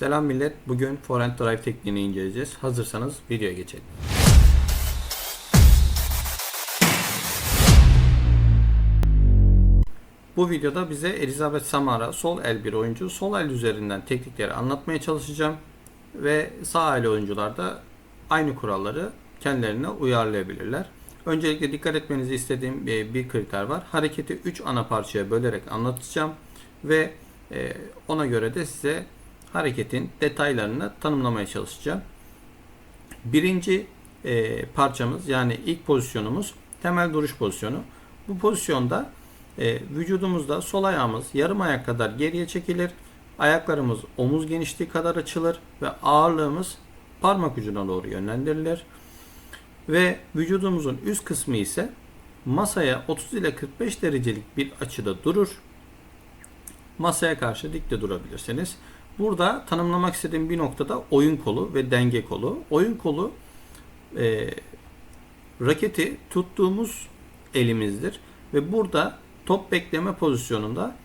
Selam millet. Bugün forehand drive tekniğini inceleyeceğiz. Hazırsanız videoya geçelim. Bu videoda bize Elizabeth Samara, sol el bir oyuncu, sol el üzerinden teknikleri anlatmaya çalışacağım. Ve sağ el oyuncular da aynı kuralları kendilerine uyarlayabilirler. Öncelikle dikkat etmenizi istediğim bir kriter var. Hareketi 3 ana parçaya bölerek anlatacağım. Ve ona göre de size hareketin detaylarını tanımlamaya çalışacağım. Birinci parçamız, yani ilk pozisyonumuz temel duruş pozisyonu. Bu pozisyonda vücudumuzda sol ayağımız yarım ayak kadar geriye çekilir. Ayaklarımız omuz genişliği kadar açılır ve ağırlığımız parmak ucuna doğru yönlendirilir. Ve vücudumuzun üst kısmı ise masaya 30 ile 45 derecelik bir açıda durur. Masaya karşı dik de durabilirsiniz. Burada tanımlamak istediğim bir noktada oyun kolu ve denge kolu. Oyun kolu raketi tuttuğumuz elimizdir. Ve burada top bekleme pozisyonunda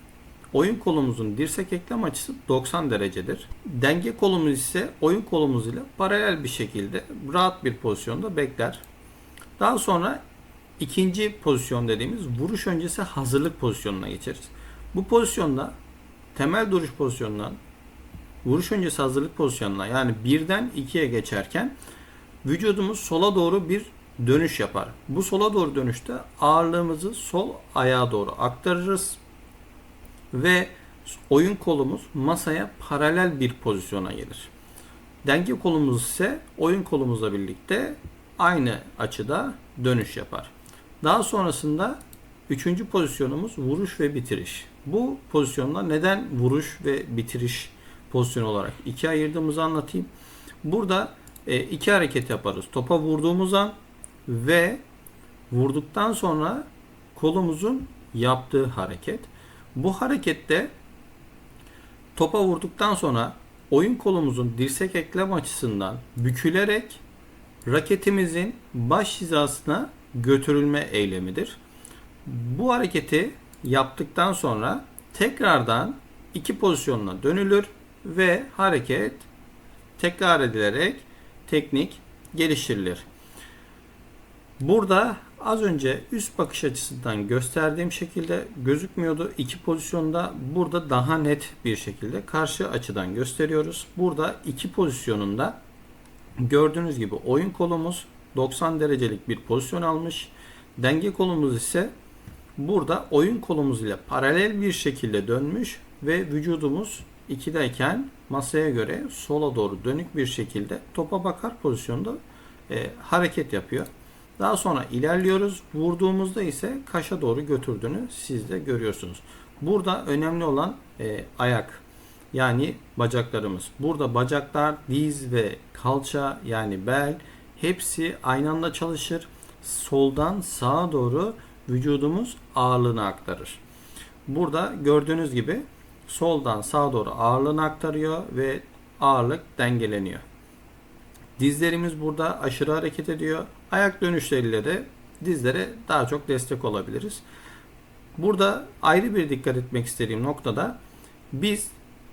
oyun kolumuzun dirsek eklem açısı 90 derecedir. Denge kolumuz ise oyun kolumuz ile paralel bir şekilde rahat bir pozisyonda bekler. Daha sonra ikinci pozisyon dediğimiz vuruş öncesi hazırlık pozisyonuna geçeriz. Bu pozisyonda temel duruş pozisyonundan vuruş öncesi hazırlık pozisyonuna, yani 1'den 2'ye geçerken vücudumuz sola doğru bir dönüş yapar. Bu sola doğru dönüşte ağırlığımızı sol ayağa doğru aktarırız ve oyun kolumuz masaya paralel bir pozisyona gelir. Denge kolumuz ise oyun kolumuzla birlikte aynı açıda dönüş yapar. Daha sonrasında üçüncü pozisyonumuz vuruş ve bitiriş. Bu pozisyonda neden vuruş ve bitiriş pozisyonu olarak ikiye ayırdığımızı anlatayım. Burada iki hareket yaparız. Topa vurduğumuz an ve vurduktan sonra kolumuzun yaptığı hareket. Bu harekette topa vurduktan sonra oyun kolumuzun dirsek eklem açısından bükülerek raketimizin baş hizasına götürülme eylemidir. Bu hareketi yaptıktan sonra tekrardan iki pozisyonuna dönülür ve hareket tekrar edilerek teknik geliştirilir. Burada az önce üst bakış açısından gösterdiğim şekilde gözükmüyordu. İki pozisyonda burada daha net bir şekilde karşı açıdan gösteriyoruz. Burada iki pozisyonunda gördüğünüz gibi oyun kolumuz 90 derecelik bir pozisyon almış. Denge kolumuz ise burada oyun kolumuz ile paralel bir şekilde dönmüş ve vücudumuz 2'deyken masaya göre sola doğru dönük bir şekilde topa bakar pozisyonda hareket yapıyor. Daha sonra ilerliyoruz. Vurduğumuzda ise kaşa doğru götürdüğünü siz de görüyorsunuz. Burada önemli olan ayak, yani bacaklarımız. Burada bacaklar, diz ve kalça, yani bel, hepsi aynı anda çalışır. Soldan sağa doğru vücudumuz ağırlığını aktarır. Burada gördüğünüz gibi soldan sağa doğru ağırlığını aktarıyor ve ağırlık dengeleniyor. Dizlerimiz burada aşırı hareket ediyor. Ayak dönüşleriyle de dizlere daha çok destek olabiliriz. Burada ayrı bir dikkat etmek istediğim noktada biz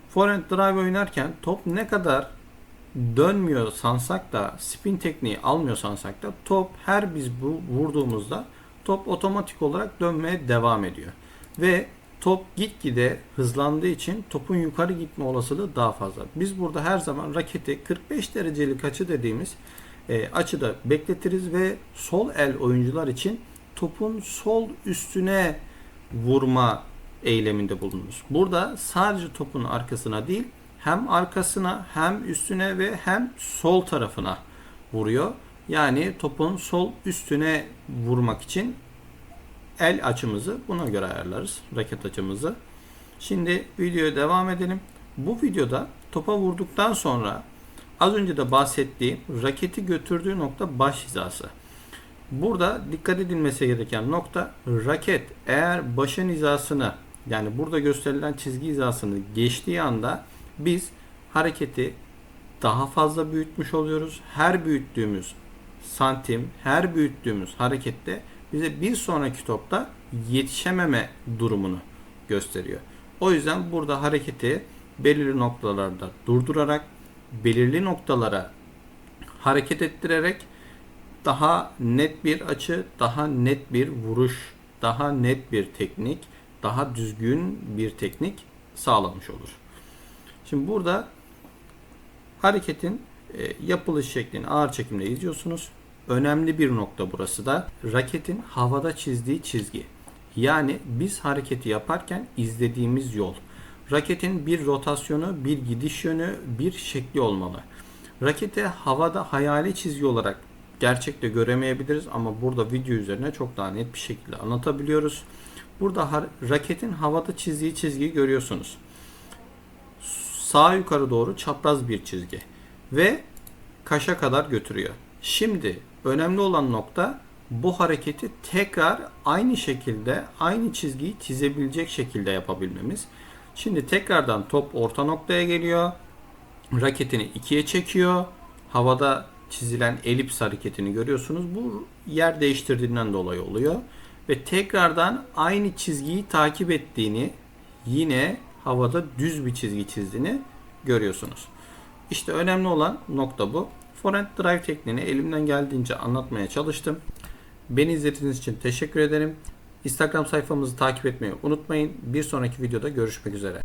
forehand drive oynarken top ne kadar dönmüyor sansak da, spin tekniği almıyor sansak da, top her biz vurduğumuzda top otomatik olarak dönmeye devam ediyor. Ve top gitgide hızlandığı için topun yukarı gitme olasılığı daha fazla. Biz burada her zaman raketi 45 derecelik açı dediğimiz açıda bekletiriz ve sol el oyuncular için topun sol üstüne vurma eyleminde bulunuruz. Burada sadece topun arkasına değil, hem arkasına hem üstüne ve hem sol tarafına vuruyor. Yani topun sol üstüne vurmak için el açımızı buna göre ayarlarız, raket açımızı. Şimdi videoya devam edelim. Bu videoda topa vurduktan sonra az önce de bahsettiğim raketi götürdüğü nokta baş hizası. Burada dikkat edilmesi gereken nokta, raket eğer başın hizasını, yani burada gösterilen çizgi hizasını geçtiği anda biz hareketi daha fazla büyütmüş oluyoruz. Her büyüttüğümüz santim, her büyüttüğümüz harekette bize bir sonraki topta yetişememe durumunu gösteriyor. O yüzden burada hareketi belirli noktalarda durdurarak, belirli noktalara hareket ettirerek daha net bir açı, daha net bir vuruş, daha net bir teknik, daha düzgün bir teknik sağlamış olur. Şimdi burada hareketin yapılış şeklini ağır çekimle izliyorsunuz. Önemli bir nokta burası da raketin havada çizdiği çizgi. Yani biz hareketi yaparken izlediğimiz yol. Raketin bir rotasyonu, bir gidiş yönü, bir şekli olmalı. Raketi havada hayali çizgi olarak gerçekte göremeyebiliriz ama burada video üzerine çok daha net bir şekilde anlatabiliyoruz. Burada raketin havada çizdiği çizgiyi görüyorsunuz. Sağa yukarı doğru çapraz bir çizgi ve kaşa kadar götürüyor. Şimdi önemli olan nokta bu hareketi tekrar aynı şekilde aynı çizgiyi çizebilecek şekilde yapabilmemiz. Şimdi tekrardan top orta noktaya geliyor. Raketini ikiye çekiyor. Havada çizilen elips hareketini görüyorsunuz. Bu yer değiştirdiğinden dolayı oluyor. Ve tekrardan aynı çizgiyi takip ettiğini, yine havada düz bir çizgi çizdiğini görüyorsunuz. İşte önemli olan nokta bu. Forehand drive tekniğini elimden geldiğince anlatmaya çalıştım. Beni izlediğiniz için teşekkür ederim. Instagram sayfamızı takip etmeyi unutmayın. Bir sonraki videoda görüşmek üzere.